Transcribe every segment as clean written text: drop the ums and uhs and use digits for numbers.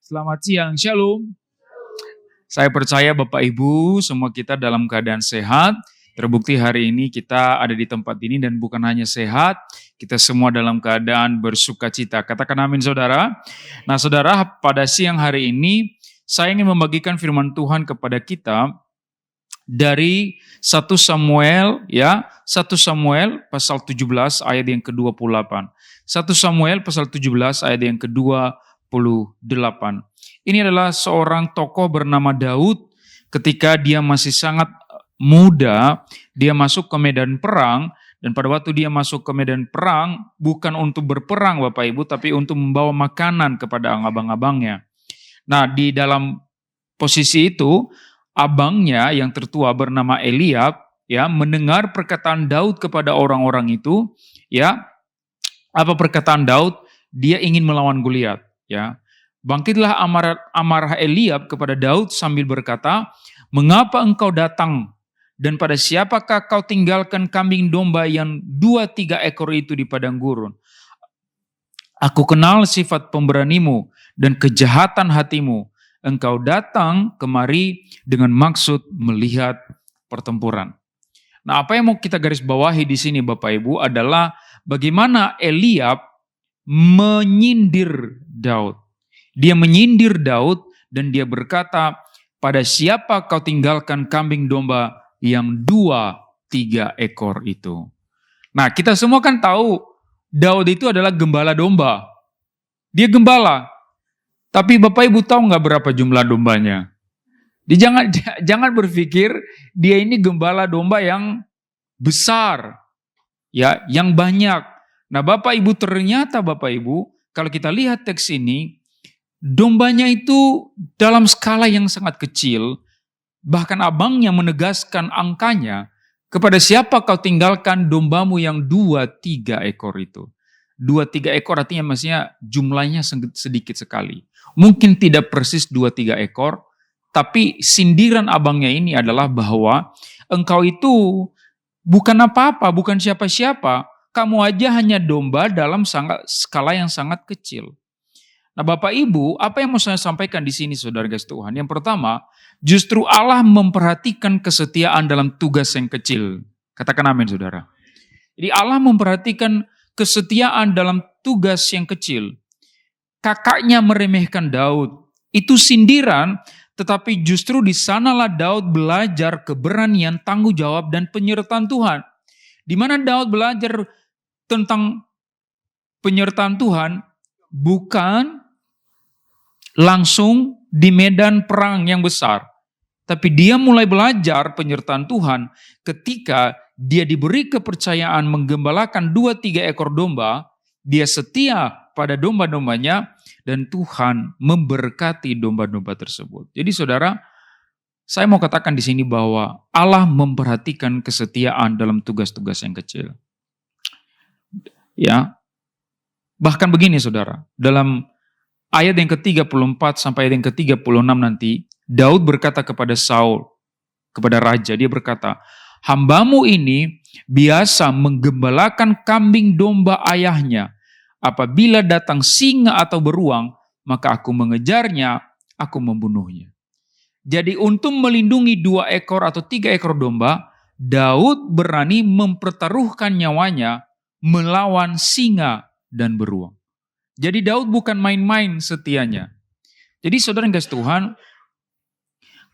Selamat siang, Shalom. Saya percaya Bapak Ibu semua kita dalam keadaan sehat. Terbukti hari ini kita ada di tempat ini dan bukan hanya sehat, kita semua dalam keadaan bersuka cita. Katakan amin saudara. Nah saudara, pada siang hari ini saya ingin membagikan firman Tuhan kepada kita dari 1 Samuel ya, 1 Samuel pasal 17 ayat yang ke-28. 1 Samuel pasal 17 ayat yang ke-28. Ini adalah seorang tokoh bernama Daud ketika dia masih sangat muda, dia masuk ke medan perang, dan pada waktu dia masuk ke medan perang bukan untuk berperang Bapak Ibu, tapi untuk membawa makanan kepada abang-abangnya. Nah, di dalam posisi itu abangnya yang tertua bernama Eliab ya mendengar perkataan Daud kepada orang-orang itu, ya. Apa perkataan Daud? Dia ingin melawan Goliat, ya. Bangkitlah amarah Eliab kepada Daud sambil berkata, "Mengapa engkau datang? Dan pada siapakah kau tinggalkan kambing domba yang 2-3 ekor itu di padang gurun? Aku kenal sifat pemberanimu dan kejahatan hatimu. Engkau datang kemari dengan maksud melihat pertempuran." Nah, apa yang mau kita garis bawahi di sini Bapak Ibu adalah bagaimana Eliab menyindir Daud. Dia menyindir Daud dan dia berkata, "Pada siapa kau tinggalkan kambing domba yang 2-3 ekor itu?" Nah, kita semua kan tahu Daud itu adalah gembala domba. Dia gembala. Tapi Bapak Ibu tahu nggak berapa jumlah dombanya? Jangan berpikir dia ini gembala domba yang besar, ya, yang banyak. Nah, Bapak Ibu, ternyata Bapak Ibu, kalau kita lihat teks ini, dombanya itu dalam skala yang sangat kecil. Bahkan abangnya menegaskan angkanya, "Kepada siapa kau tinggalkan dombamu yang 2-3 ekor itu?" 2-3 ekor artinya maksudnya jumlahnya sedikit sekali. Mungkin tidak persis 2-3 ekor, tapi sindiran abangnya ini adalah bahwa engkau itu bukan apa-apa, bukan siapa-siapa. Kamu aja hanya domba dalam skala yang sangat kecil. Nah Bapak Ibu, apa yang mau saya sampaikan di sini saudara guys Tuhan? Yang pertama, justru Allah memperhatikan kesetiaan dalam tugas yang kecil. Katakan amin saudara. Jadi Allah memperhatikan kesetiaan dalam tugas yang kecil. Kakaknya meremehkan Daud, itu sindiran, tetapi justru di sanalah Daud belajar keberanian, tanggung jawab, dan penyertaan Tuhan. Di mana Daud belajar tentang penyertaan Tuhan, bukan langsung di medan perang yang besar. Tapi dia mulai belajar penyertaan Tuhan ketika dia diberi kepercayaan menggembalakan 2-3 ekor domba, dia setia pada domba-dombanya dan Tuhan memberkati domba-domba tersebut. Jadi saudara, saya mau katakan di sini bahwa Allah memperhatikan kesetiaan dalam tugas-tugas yang kecil. Ya. Bahkan begini saudara, dalam ayat yang ke-34 sampai ayat yang ke-36 nanti, Daud berkata kepada Saul, kepada raja, dia berkata, "Hambamu ini biasa menggembalakan kambing domba ayahnya. Apabila datang singa atau beruang, maka aku mengejarnya, aku membunuhnya." Jadi untuk melindungi 2 ekor atau 3 ekor domba, Daud berani mempertaruhkan nyawanya melawan singa dan beruang. Jadi Daud bukan main-main setianya. Jadi saudara yang kasih Tuhan,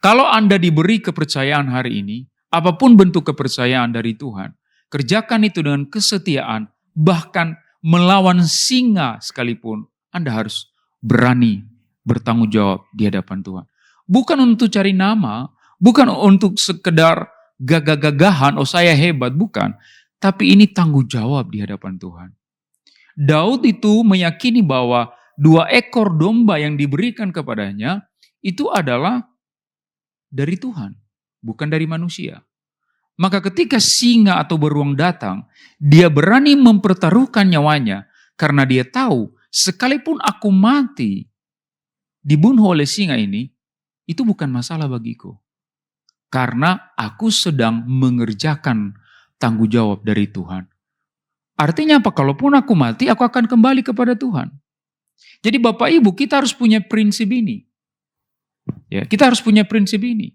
kalau Anda diberi kepercayaan hari ini, apapun bentuk kepercayaan dari Tuhan, kerjakan itu dengan kesetiaan, bahkan melawan singa sekalipun, Anda harus berani bertanggung jawab di hadapan Tuhan. Bukan untuk cari nama, bukan untuk sekedar gagah-gagahan, "Oh saya hebat," bukan. Tapi ini tanggung jawab di hadapan Tuhan. Daud itu meyakini bahwa 2 ekor domba yang diberikan kepadanya itu adalah dari Tuhan, bukan dari manusia. Maka ketika singa atau beruang datang, dia berani mempertaruhkan nyawanya karena dia tahu sekalipun aku mati dibunuh oleh singa ini, itu bukan masalah bagiku. Karena aku sedang mengerjakan tanggung jawab dari Tuhan. Artinya apa? Kalaupun aku mati, aku akan kembali kepada Tuhan. Jadi Bapak Ibu, kita harus punya prinsip ini. Ya, kita harus punya prinsip ini.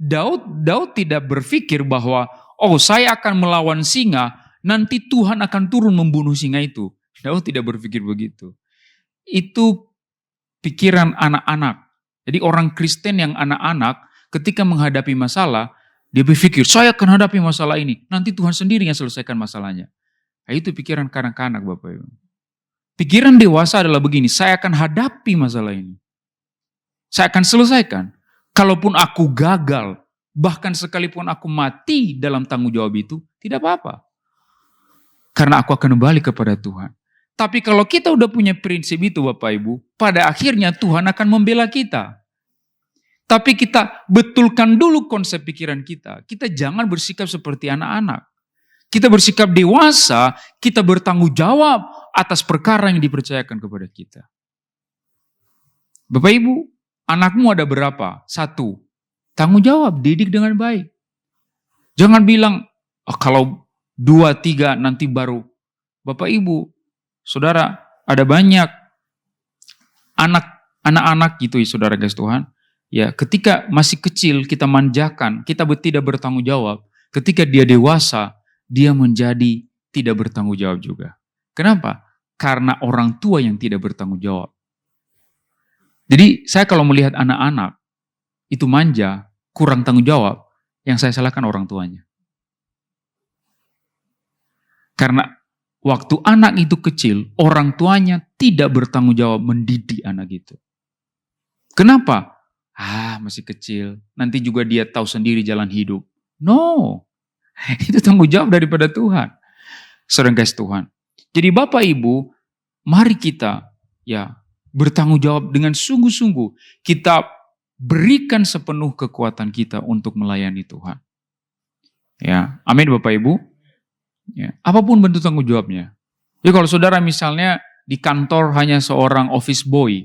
Daud tidak berpikir bahwa, oh saya akan melawan singa, nanti Tuhan akan turun membunuh singa itu. Daud tidak berpikir begitu. Itu pikiran anak-anak. Jadi orang Kristen yang anak-anak, ketika menghadapi masalah, dia berpikir, saya akan hadapi masalah ini. Nanti Tuhan sendiri yang selesaikan masalahnya. Nah, itu pikiran kanak-kanak Bapak Ibu. Pikiran dewasa adalah begini, saya akan hadapi masalah ini. Saya akan selesaikan. Kalaupun aku gagal, bahkan sekalipun aku mati dalam tanggung jawab itu, tidak apa-apa. Karena aku akan kembali kepada Tuhan. Tapi kalau kita udah punya prinsip itu Bapak Ibu, pada akhirnya Tuhan akan membela kita. Tapi kita betulkan dulu konsep pikiran kita. Kita jangan bersikap seperti anak-anak. Kita bersikap dewasa, kita bertanggung jawab atas perkara yang dipercayakan kepada kita. Bapak Ibu, anakmu ada berapa? 1. Tanggung jawab, didik dengan baik. Jangan bilang, oh, kalau 2, 3 nanti baru. Bapak Ibu, saudara, ada banyak anak-anak gitu ya saudara guys Tuhan. Ya, ketika masih kecil kita manjakan, kita tidak bertanggung jawab. Ketika dia dewasa, dia menjadi tidak bertanggung jawab juga. Kenapa? Karena orang tua yang tidak bertanggung jawab. Jadi saya kalau melihat anak-anak itu manja, kurang tanggung jawab, yang saya salahkan orang tuanya. Karena waktu anak itu kecil, orang tuanya tidak bertanggung jawab mendidik anak itu. Kenapa? Masih kecil, nanti juga dia tahu sendiri jalan hidup. No, itu tanggung jawab daripada Tuhan. Saudara kasih Tuhan. Jadi Bapak Ibu, mari kita bertanggung jawab dengan sungguh-sungguh. Kita berikan sepenuh kekuatan kita untuk melayani Tuhan. Ya, amin Bapak Ibu. Ya, apapun bentuk tanggung jawabnya. Jadi kalau saudara misalnya di kantor hanya seorang office boy,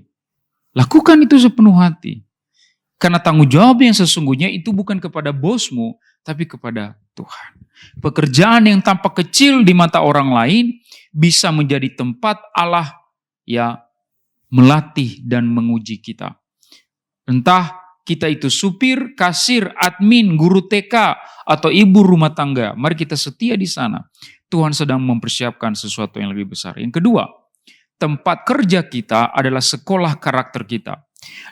lakukan itu sepenuh hati. Karena tanggung jawab yang sesungguhnya itu bukan kepada bosmu, tapi kepada Tuhan. Pekerjaan yang tampak kecil di mata orang lain bisa menjadi tempat Allah melatih dan menguji kita. Entah kita itu supir, kasir, admin, guru TK, atau ibu rumah tangga. Mari kita setia di sana. Tuhan sedang mempersiapkan sesuatu yang lebih besar. Yang kedua, tempat kerja kita adalah sekolah karakter kita.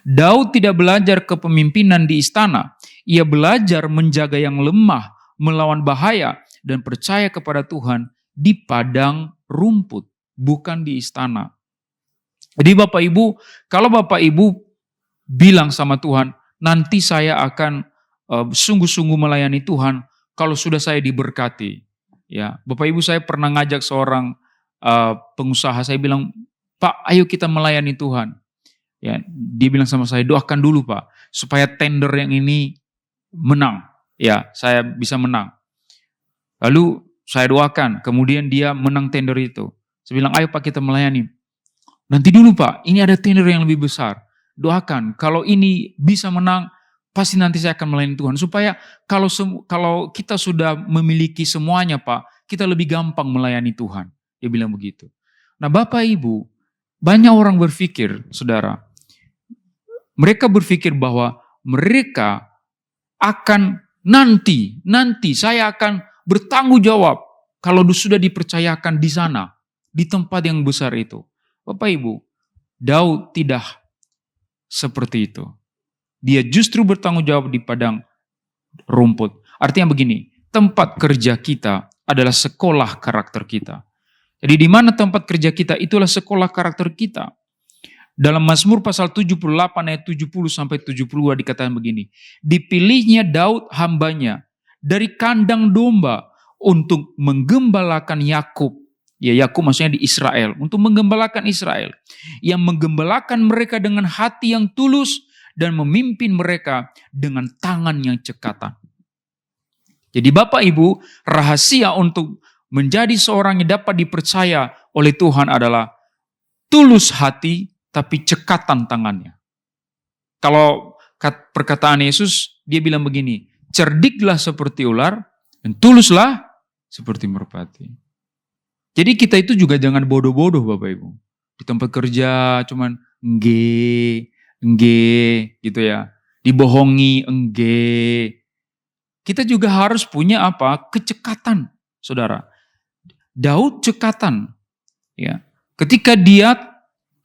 Daud tidak belajar kepemimpinan di istana. Ia belajar menjaga yang lemah, melawan bahaya, dan percaya kepada Tuhan di padang rumput, bukan di istana. Jadi Bapak Ibu, kalau Bapak Ibu bilang sama Tuhan, nanti saya akan sungguh-sungguh melayani Tuhan kalau sudah saya diberkati. Ya, Bapak Ibu, saya pernah ngajak seorang pengusaha, saya bilang, Pak, ayo kita melayani Tuhan. Ya, dia bilang sama saya, doakan dulu Pak, supaya tender yang ini menang. Ya, saya bisa menang. Lalu saya doakan, kemudian dia menang tender itu. Saya bilang, ayo Pak kita melayani. Nanti dulu Pak, ini ada tender yang lebih besar. Doakan, kalau ini bisa menang, pasti nanti saya akan melayani Tuhan. Supaya kalau kita sudah memiliki semuanya Pak, kita lebih gampang melayani Tuhan. Dia bilang begitu. Nah Bapak Ibu, banyak orang berpikir, saudara, mereka berpikir bahwa mereka akan nanti saya akan bertanggung jawab kalau sudah dipercayakan di sana, di tempat yang besar itu. Bapak Ibu, Daud tidak seperti itu. Dia justru bertanggung jawab di padang rumput. Artinya begini, tempat kerja kita adalah sekolah karakter kita. Jadi di mana tempat kerja kita, itulah sekolah karakter kita. Dalam Mazmur pasal 78 ayat 70 sampai 72 dikatakan begini. Dipilihnya Daud hambanya dari kandang domba untuk menggembalakan Yakub. Ya, Yakub maksudnya di Israel, untuk menggembalakan Israel. Yang menggembalakan mereka dengan hati yang tulus dan memimpin mereka dengan tangan yang cekatan. Jadi Bapak Ibu, rahasia untuk menjadi seorang yang dapat dipercaya oleh Tuhan adalah tulus hati tapi cekatan tangannya. Kalau perkataan Yesus, dia bilang begini, cerdiklah seperti ular dan tuluslah seperti merpati. Jadi kita itu juga jangan bodoh-bodoh Bapak Ibu. Di tempat kerja cuman engge gitu ya. Dibohongi, engge. Kita juga harus punya apa? Kecekatan, saudara. Daud cekatan. Ya. Ketika dia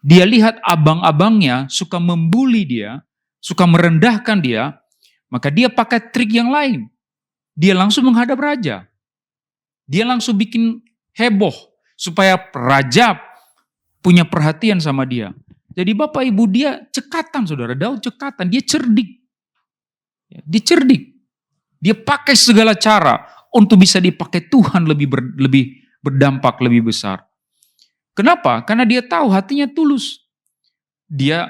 lihat abang-abangnya suka membuli dia, suka merendahkan dia, maka dia pakai trik yang lain. Dia langsung menghadap raja. Dia langsung bikin heboh supaya raja punya perhatian sama dia. Jadi Bapak Ibu, dia cekatan, saudara. Daud cekatan, dia cerdik. Dia cerdik. Dia pakai segala cara untuk bisa dipakai Tuhan lebih berdampak lebih besar. Kenapa? Karena dia tahu hatinya tulus. Dia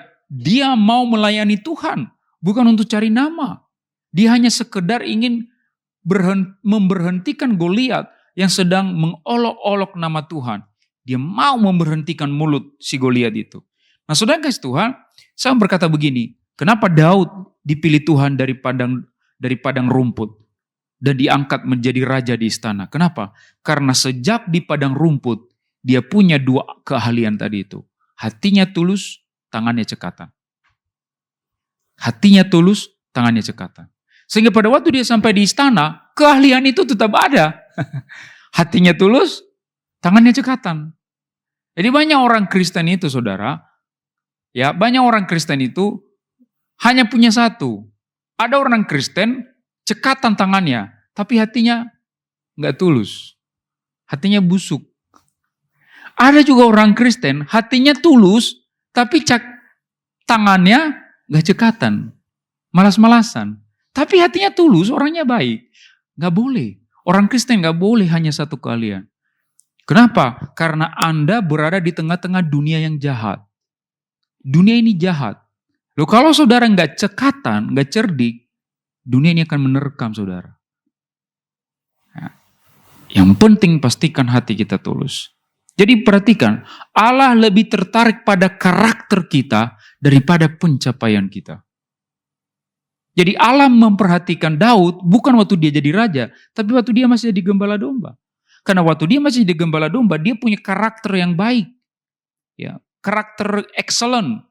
mau melayani Tuhan, bukan untuk cari nama. Dia hanya sekedar ingin memberhentikan Goliat yang sedang mengolok-olok nama Tuhan. Dia mau memberhentikan mulut si Goliat itu. Nah, saudara kasih Tuhan, saya berkata begini, kenapa Daud dipilih Tuhan dari padang rumput dan diangkat menjadi raja di istana? Kenapa? Karena sejak di padang rumput dia punya dua keahlian tadi itu. Hatinya tulus, tangannya cekatan. Hatinya tulus, tangannya cekatan. Sehingga pada waktu dia sampai di istana, keahlian itu tetap ada. Hatinya tulus, tangannya cekatan. Jadi banyak orang Kristen itu, saudara, ya banyak orang Kristen itu hanya punya satu. Ada orang Kristen, cekatan tangannya, tapi hatinya nggak tulus. Hatinya busuk. Ada juga orang Kristen, hatinya tulus, tapi tangannya nggak cekatan. Malas-malasan. Tapi hatinya tulus, orangnya baik. Nggak boleh. Orang Kristen nggak boleh hanya satu keahlian. Kenapa? Karena Anda berada di tengah-tengah dunia yang jahat. Dunia ini jahat. Loh, kalau saudara nggak cekatan, nggak cerdik, dunia ini akan menerkam saudara. Nah, yang penting pastikan hati kita tulus. Jadi perhatikan, Allah lebih tertarik pada karakter kita daripada pencapaian kita. Jadi Allah memperhatikan Daud bukan waktu dia jadi raja, tapi waktu dia masih jadi gembala domba. Karena waktu dia masih jadi gembala domba, dia punya karakter yang baik. Ya, karakter excellent.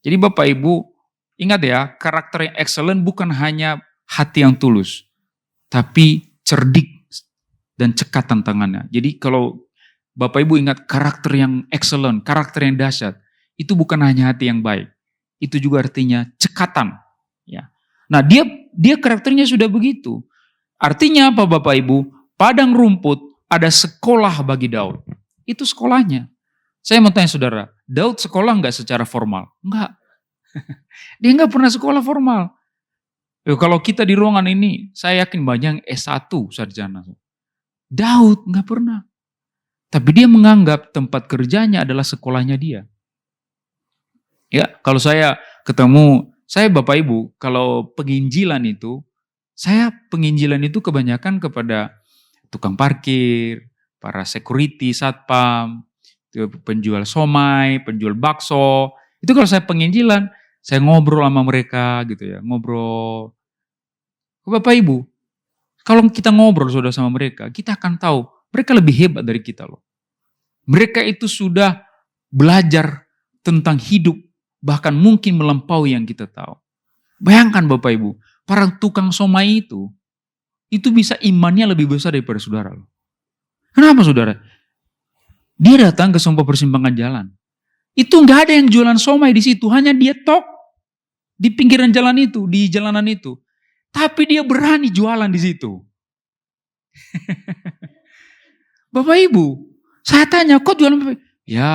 Jadi Bapak Ibu, ingat ya, karakter yang excellent bukan hanya hati yang tulus, tapi cerdik dan cekatan tangannya. Jadi kalau Bapak Ibu ingat karakter yang excellent, karakter yang dahsyat, itu bukan hanya hati yang baik, itu juga artinya cekatan. Ya. Nah dia karakternya sudah begitu. Artinya apa Bapak Ibu? Padang rumput ada sekolah bagi Daud. Itu sekolahnya. Saya mau tanya saudara, Daud sekolah nggak secara formal? Enggak. Dia nggak pernah sekolah formal. Kalau kita di ruangan ini, saya yakin banyak yang S1 sarjana. Daud nggak pernah. Tapi dia menganggap tempat kerjanya adalah sekolahnya dia. Ya, kalau saya ketemu, saya Bapak Ibu, kalau penginjilan itu kebanyakan kepada tukang parkir, para security, satpam, penjual somai, penjual bakso. Itu kalau saya penginjilan, saya ngobrol sama mereka gitu ya, ngobrol. Bapak Ibu, kalau kita ngobrol sudah sama mereka, kita akan tahu mereka lebih hebat dari kita loh. Mereka itu sudah belajar tentang hidup, bahkan mungkin melampaui yang kita tahu. Bayangkan Bapak Ibu, para tukang somai itu bisa imannya lebih besar daripada saudara loh. Kenapa saudara? Dia datang ke sebuah persimpangan jalan. Itu nggak ada yang jualan somai di situ, hanya dia tok di pinggiran jalan itu, di jalanan itu. Tapi dia berani jualan di situ. Bapak Ibu, saya tanya, kok jualan? Ya,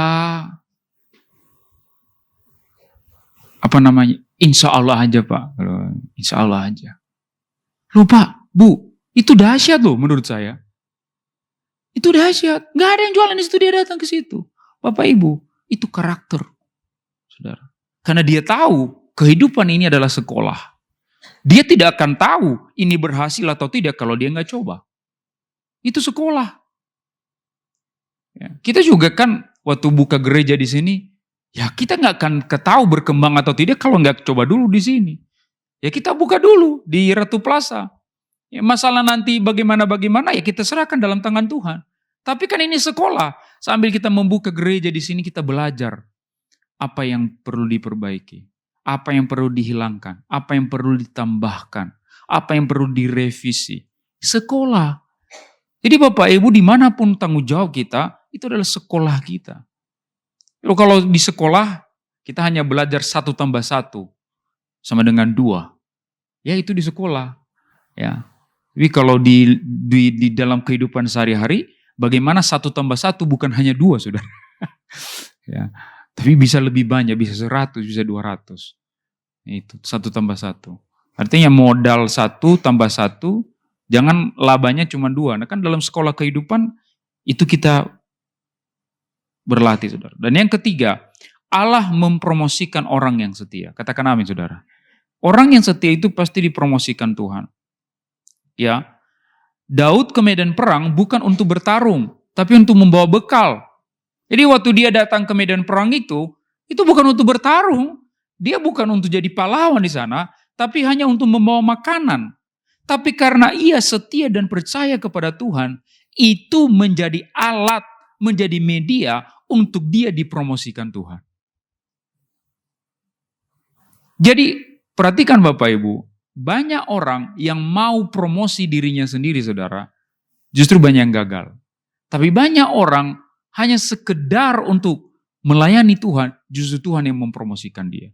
apa namanya? Insya Allah aja Pak. Insya Allah aja. Loh Pak, Bu, itu dahsyat loh menurut saya. Itu dahsyat. Gak ada yang jualan di situ, dia datang ke situ. Bapak Ibu, itu karakter. Saudara. Karena dia tahu kehidupan ini adalah sekolah. Dia tidak akan tahu ini berhasil atau tidak kalau dia gak coba. Itu sekolah. Ya, kita juga kan waktu buka gereja di sini, ya kita nggak akan ketahui berkembang atau tidak kalau nggak coba dulu di sini. Ya kita buka dulu di Ratu Plaza. Ya, masalah nanti bagaimana ya kita serahkan dalam tangan Tuhan. Tapi kan ini sekolah. sambil kita membuka gereja di sini kita belajar apa yang perlu diperbaiki, apa yang perlu dihilangkan, apa yang perlu ditambahkan, apa yang perlu direvisi. Sekolah. Jadi Bapak Ibu dimanapun tanggung jawab kita, itu adalah sekolah kita. Lalu kalau di sekolah, kita hanya belajar 1+1 sama dengan 2. Ya itu di sekolah. Ya. Tapi kalau di dalam kehidupan sehari-hari, bagaimana 1+1 bukan hanya 2, saudara. Ya. Tapi bisa lebih banyak, bisa 100, bisa 200. Itu 1+1. Artinya modal 1+1, jangan labanya cuma 2. Nah kan dalam sekolah kehidupan itu kita berlatih, saudara. Dan yang ketiga, Allah mempromosikan orang yang setia. Katakan amin, saudara. Orang yang setia itu pasti dipromosikan Tuhan. Ya, Daud ke medan perang bukan untuk bertarung, tapi untuk membawa bekal. Jadi waktu dia datang ke medan perang itu bukan untuk bertarung. Dia bukan untuk jadi pahlawan di sana, tapi hanya untuk membawa makanan. Tapi karena ia setia dan percaya kepada Tuhan, itu menjadi alat, menjadi media untuk dia dipromosikan Tuhan. Jadi perhatikan Bapak Ibu, banyak orang yang mau promosi dirinya sendiri, saudara, justru banyak yang gagal. Tapi banyak orang hanya sekedar untuk melayani Tuhan, justru Tuhan yang mempromosikan dia.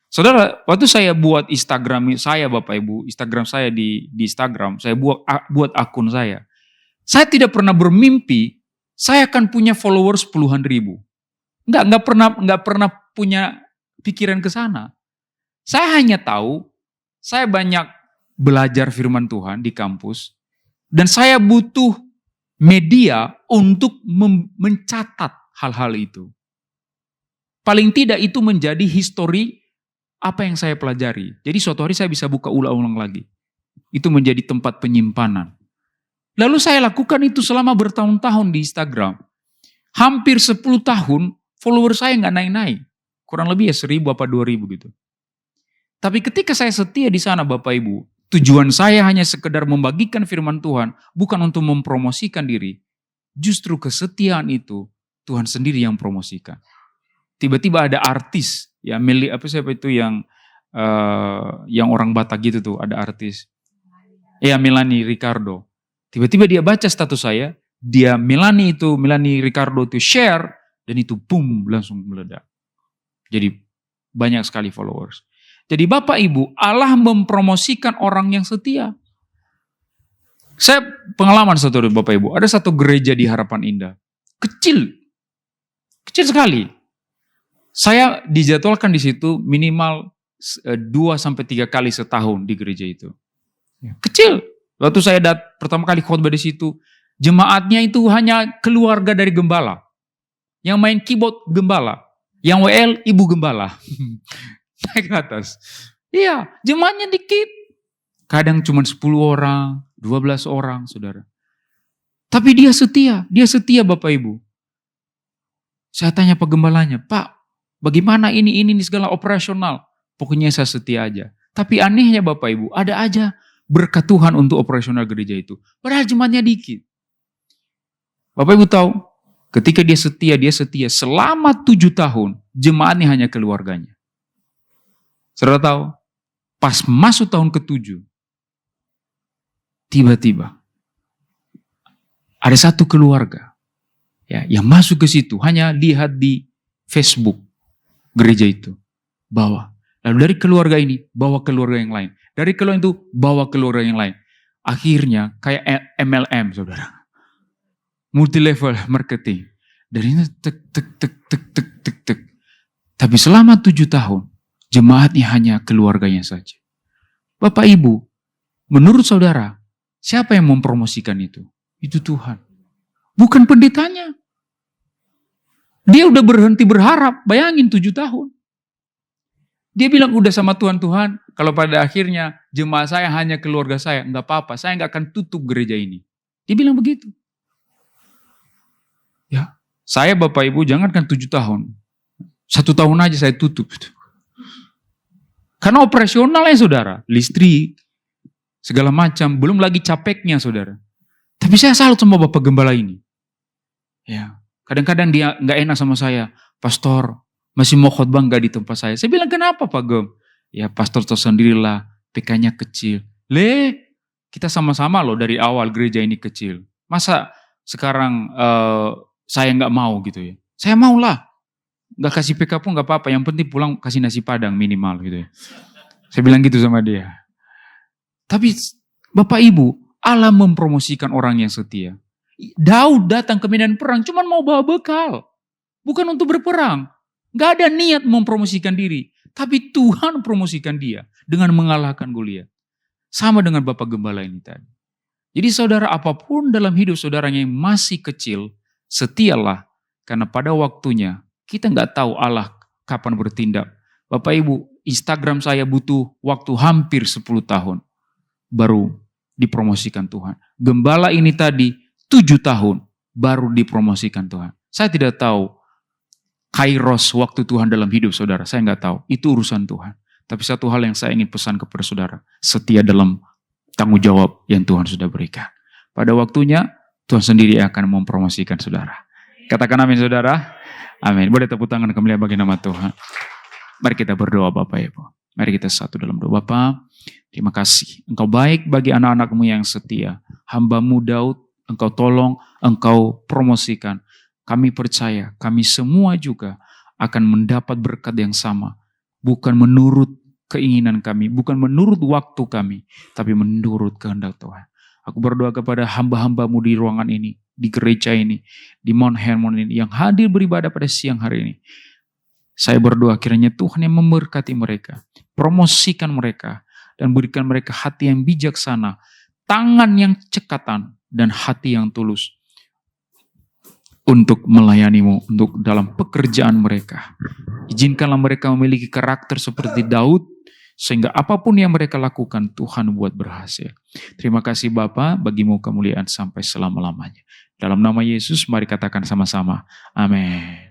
Saudara, waktu saya buat Instagram saya, Bapak Ibu, Instagram saya di Instagram, saya buat akun saya. Saya tidak pernah bermimpi saya akan punya followers puluhan ribu. Enggak pernah punya pikiran ke sana. Saya hanya tahu saya banyak belajar firman Tuhan di kampus dan saya butuh media untuk mencatat hal-hal itu. Paling tidak itu menjadi histori apa yang saya pelajari. Jadi suatu hari saya bisa buka ulang-ulang lagi. Itu menjadi tempat penyimpanan. Lalu saya lakukan itu selama bertahun-tahun di Instagram. Hampir 10 tahun follower saya nggak naik-naik. Kurang lebih ya 1.000 apa 2.000 gitu. Tapi ketika saya setia di sana Bapak Ibu, tujuan saya hanya sekedar membagikan firman Tuhan, bukan untuk mempromosikan diri. Justru kesetiaan itu Tuhan sendiri yang promosikan. Tiba-tiba ada artis, ya siapa itu yang orang Batak gitu tuh, ada artis. Ya Melanie Ricardo. Tiba-tiba dia baca status saya, Melanie Ricardo itu share, dan itu boom, langsung meledak. Jadi banyak sekali followers. Jadi Bapak Ibu, Allah mempromosikan orang yang setia. Saya pengalaman satu Bapak Ibu, ada satu gereja di Harapan Indah. Kecil sekali. Saya dijadwalkan di situ minimal 2-3 kali setahun di gereja itu. Kecil. Waktu saya pertama kali khotbah di situ, jemaatnya itu hanya keluarga dari gembala. Yang main keyboard gembala, yang WL ibu gembala. Naik ke atas. Iya, jemaatnya dikit. Kadang cuma 10 orang, 12 orang, saudara. Tapi dia setia Bapak Ibu. Saya tanya penggembalanya, Pak, bagaimana ini segala operasional? Pokoknya saya setia aja. Tapi anehnya Bapak Ibu, ada aja berkat Tuhan untuk operasional gereja itu. Padahal jemaatnya dikit. Bapak Ibu tahu, ketika dia setia selama 7 tahun, jemaatnya hanya keluarganya. Saudara tahu, pas masuk tahun ke-7, tiba-tiba ada satu keluarga ya, yang masuk ke situ, hanya lihat di Facebook gereja itu, bawa. Lalu dari keluarga ini, bawa keluarga yang lain. Dari keluarga itu, bawa keluarga yang lain. Akhirnya, kayak MLM, saudara. Multi-level marketing. Dari ini, tek. Tapi selama 7 tahun, jemaatnya hanya keluarganya saja. Bapak Ibu, menurut saudara, siapa yang mempromosikan itu? Itu Tuhan. Bukan pendetanya. Dia udah berhenti berharap, bayangin 7 tahun. Dia bilang udah sama Tuhan, kalau pada akhirnya jemaat saya hanya keluarga saya, enggak apa-apa, saya enggak akan tutup gereja ini. Dia bilang begitu. Ya, saya Bapak Ibu jangankan 7 tahun. 1 tahun aja saya tutup. Karena operasionalnya saudara, listrik, segala macam, belum lagi capeknya saudara. Tapi saya salut sama Bapak Gembala ini. Ya, Kadang-kadang dia nggak enak sama saya. Pastor, masih mau khotbah nggak di tempat saya? Saya bilang, kenapa Pak Gem? Ya pastor tahu sendirilah, PK-nya kecil. Kita sama-sama loh dari awal gereja ini kecil. Masa sekarang saya nggak mau gitu ya? Saya maulah. Nggak kasih PK pun nggak apa-apa. Yang penting pulang kasih nasi padang minimal gitu ya. Saya bilang gitu sama dia. Tapi Bapak Ibu, Allah mempromosikan orang yang setia. Daud datang ke medan perang cuma mau bawa bekal. Bukan untuk berperang. Gak ada niat mempromosikan diri. Tapi Tuhan promosikan dia dengan mengalahkan Goliat. Sama dengan Bapak Gembala ini tadi. Jadi saudara, apapun dalam hidup saudara yang masih kecil, setialah. Karena pada waktunya kita gak tahu Allah kapan bertindak. Bapak Ibu, Instagram saya butuh waktu hampir 10 tahun. Baru dipromosikan Tuhan. Gembala ini tadi 7 tahun baru dipromosikan Tuhan. Saya tidak tahu kairos waktu Tuhan dalam hidup saudara. Saya nggak tahu. Itu urusan Tuhan. Tapi satu hal yang saya ingin pesan kepada saudara. Setia dalam tanggung jawab yang Tuhan sudah berikan. Pada waktunya Tuhan sendiri akan mempromosikan saudara. Katakan amin saudara. Amin. Boleh tepuk tangan kemuliaan bagi nama Tuhan. Mari kita berdoa Bapak Ibu. Mari kita satu dalam doa. Bapa, terima kasih. Engkau baik bagi anak-anak-Mu yang setia. Hamba-Mu Daud, Engkau tolong, Engkau promosikan. Kami percaya, kami semua juga akan mendapat berkat yang sama. Bukan menurut keinginan kami, bukan menurut waktu kami, tapi menurut kehendak Tuhan. Aku berdoa kepada hamba-hamba-Mu di ruangan ini, di gereja ini, di Mount Hermon ini, yang hadir beribadah pada siang hari ini. Saya berdoa kiranya Tuhan yang memberkati mereka, promosikan mereka, dan berikan mereka hati yang bijaksana, tangan yang cekatan, dan hati yang tulus untuk melayani-Mu, untuk dalam pekerjaan mereka. Izinkanlah mereka memiliki karakter seperti Daud, sehingga apapun yang mereka lakukan, Tuhan buat berhasil. Terima kasih Bapa, bagi-Mu kemuliaan sampai selama-lamanya. Dalam nama Yesus, mari katakan sama-sama, amin.